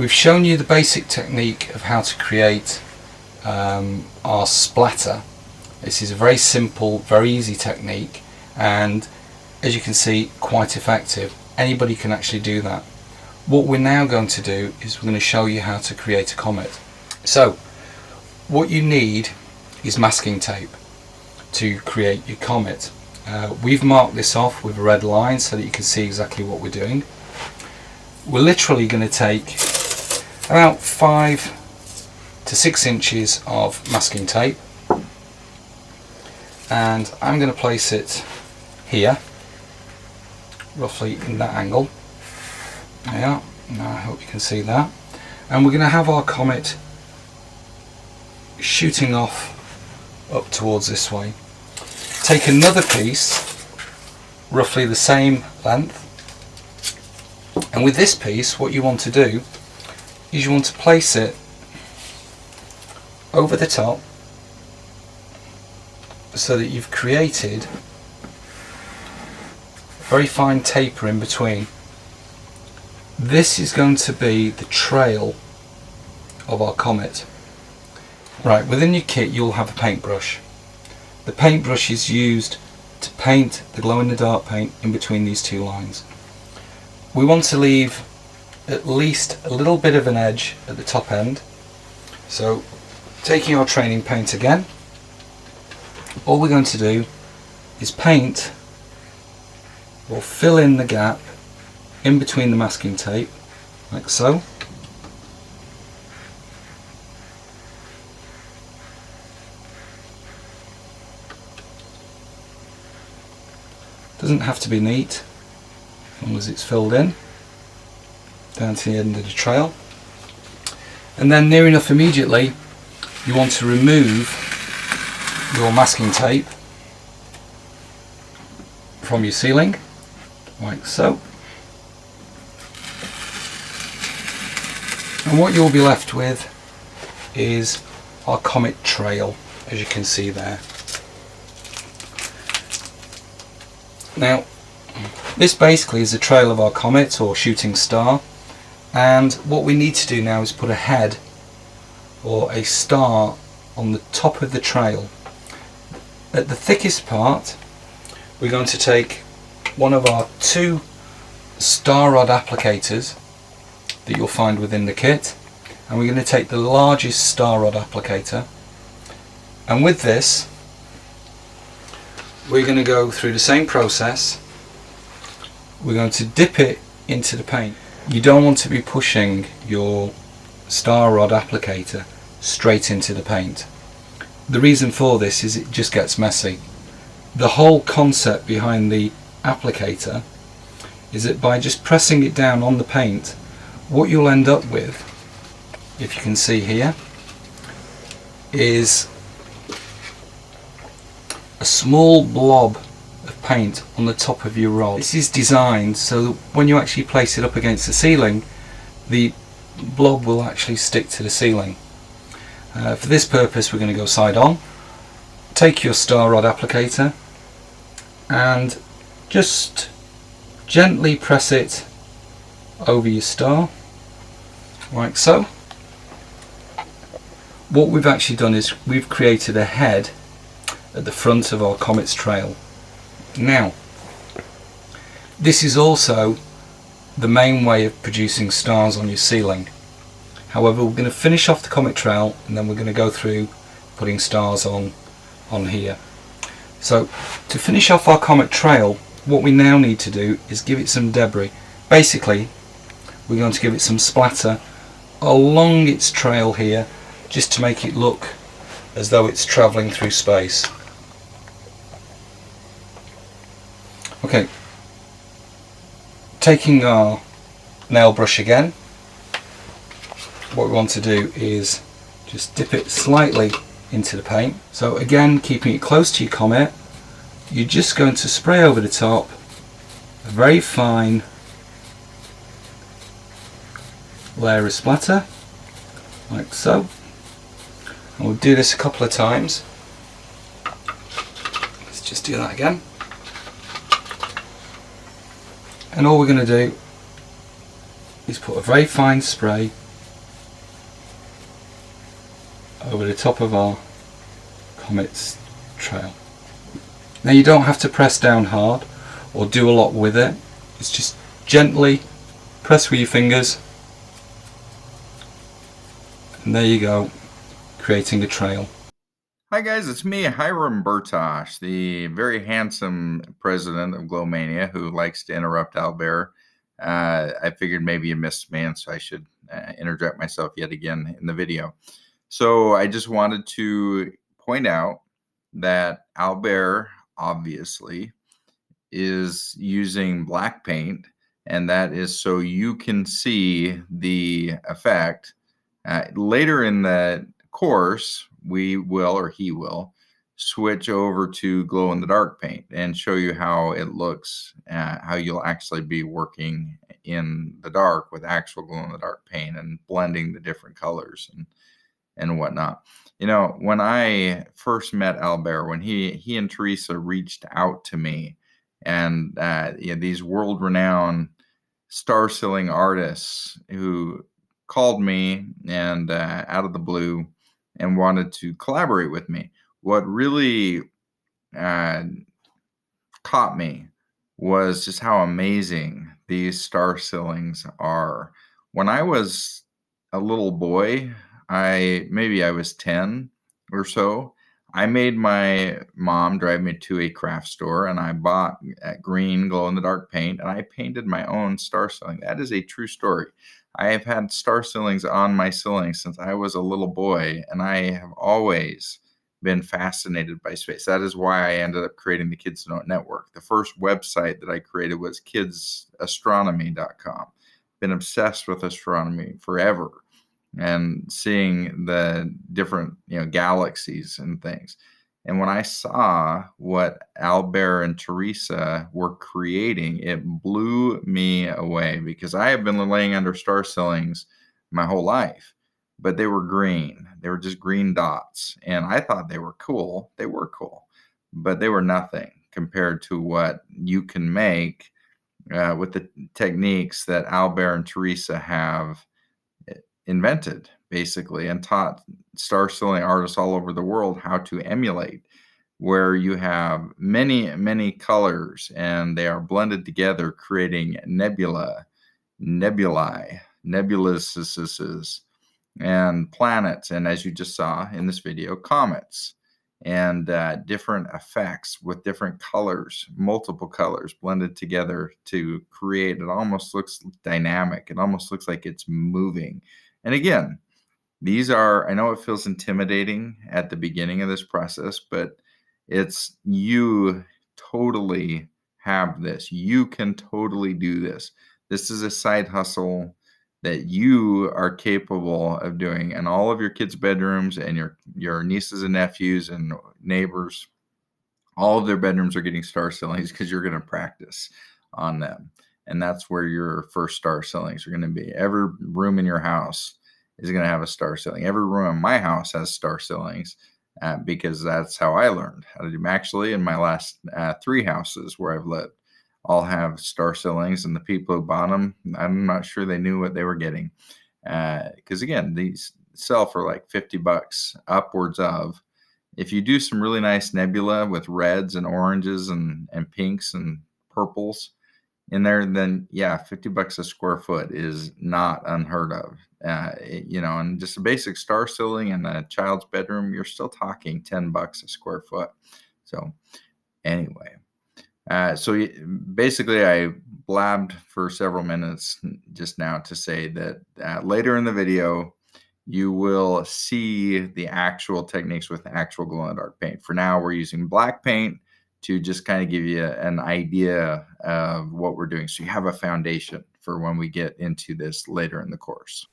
we've shown you the basic technique of how to create our splatter. This is a very simple, very easy technique, and as you can see, quite effective. Anybody can actually do that. What we're now going to do is we're going to show you how to create a comet. So what you need is masking tape to create your comet. We've marked this off with a red line so that you can see exactly what we're doing. We're literally going to take about 5 to 6 inches of masking tape, and I'm going to place it here, roughly in that angle. Yeah, now I hope you can see that. And we're going to have our comet shooting off up towards this way. Take another piece, roughly the same length, and with this piece what you want to do is you want to place it over the top so that you've created a very fine taper in between. This is going to be the trail of our comet. Right, within your kit you'll have a paintbrush. The paintbrush is used to paint the glow-in-the-dark paint in between these two lines. We want to leave at least a little bit of an edge at the top end. So taking our training paint again, all we're going to do is paint or fill in the gap in between the masking tape, like so. Doesn't have to be neat, as long as it's filled in down to the end of the trail. And then near enough immediately you want to remove your masking tape from your ceiling, like so. And what you'll be left with is our comet trail, as you can see there. Now, this basically is the trail of our comet or shooting star, and what we need to do now is put a head or a star on the top of the trail. At the thickest part, we're going to take one of our 2 star rod applicators that you'll find within the kit, and we're going to take the largest star rod applicator, and with this we're going to go through the same process. We're going to dip it into the paint. You don't want to be pushing your star rod applicator straight into the paint. The reason for this is it just gets messy. The whole concept behind the applicator is that by just pressing it down on the paint, what you'll end up with, if you can see here, is a small blob of paint on the top of your rod. This is designed so that when you actually place it up against the ceiling, the blob will actually stick to the ceiling. For this purpose we're going to go side on. Take your star rod applicator and just gently press it over your star, like so. What we've actually done is we've created a head at the front of our comet's trail. Now, this is also the main way of producing stars on your ceiling. However, we're going to finish off the comet trail and then we're going to go through putting stars on here. So to finish off our comet trail, what we now need to do is give it some debris. Basically, we're going to give it some splatter along its trail here, just to make it look as though it's travelling through space. Okay, taking our nail brush again, what we want to do is just dip it slightly into the paint. So again, keeping it close to your comet, you're just going to spray over the top a very fine layer of splatter, like so. And we'll do this a couple of times. Let's just do that again. And all we're going to do is put a very fine spray over the top of our Comets trail. Now you don't have to press down hard or do a lot with it. It's just gently press with your fingers, and there you go, creating a trail. Hi guys, it's me, Hiram Bertoch, the very handsome president of GloMania who likes to interrupt Alber. I figured maybe you missed me, and so I should interject myself yet again in the video. So I just wanted to point out that Alber obviously is using black paint, and that is so you can see the effect. Later in the course, we will, or he will, switch over to glow in the dark paint and show you how it looks, how you'll actually be working in the dark with actual glow in the dark paint and blending the different colors and whatnot. You know, when I first met Alber, when he and Teresa reached out to me, and these world-renowned star-selling artists who called me and out of the blue and wanted to collaborate with me. What really caught me was just how amazing these star ceilings are. When I was a little boy, maybe I was 10 or so, I made my mom drive me to a craft store, and I bought green glow-in-the-dark paint, and I painted my own star ceiling. That is a true story. I have had star ceilings on my ceiling since I was a little boy, and I have always been fascinated by space. That is why I ended up creating the Kids Know It Network. The first website that I created was kidsastronomy.com. Been obsessed with astronomy forever and seeing the different, galaxies and things. And when I saw what Alber and Teresa were creating, it blew me away, because I have been laying under star ceilings my whole life, but they were green. They were just green dots. And I thought they were cool. They were cool, but they were nothing compared to what you can make with the techniques that Alber and Teresa have invented, basically, and taught star ceiling artists all over the world how to emulate, where you have many, many colors and they are blended together, creating nebulae, nebuluses, and planets, and as you just saw in this video, comets, and different effects with different colors, multiple colors blended together to create. It almost looks dynamic. It almost looks like it's moving. And again, these are, I know it feels intimidating at the beginning of this process, but you totally have this. You can totally do this. This is a side hustle that you are capable of doing in all of your kids' bedrooms, and your nieces and nephews and neighbors. All of their bedrooms are getting star ceilings because you're going to practice on them. And that's where your first star ceilings are going to be. Every room in your house is going to have a star ceiling. Every room in my house has star ceilings because that's how I learned how to do them. Actually, in my last 3 houses where I've lived, all have star ceilings, and the people who bought them, I'm not sure they knew what they were getting. Because again, these sell for like $50 upwards of. If you do some really nice nebula with reds and oranges and pinks and purples in there, then yeah, $50 a square foot is not unheard of. And just a basic star ceiling in a child's bedroom, you're still talking $10 a square foot. So anyway, basically I blabbed for several minutes just now to say that later in the video, you will see the actual techniques with actual glow-in-the-dark paint. For now, we're using black paint to just kind of give you an idea of what we're doing, so you have a foundation for when we get into this later in the course.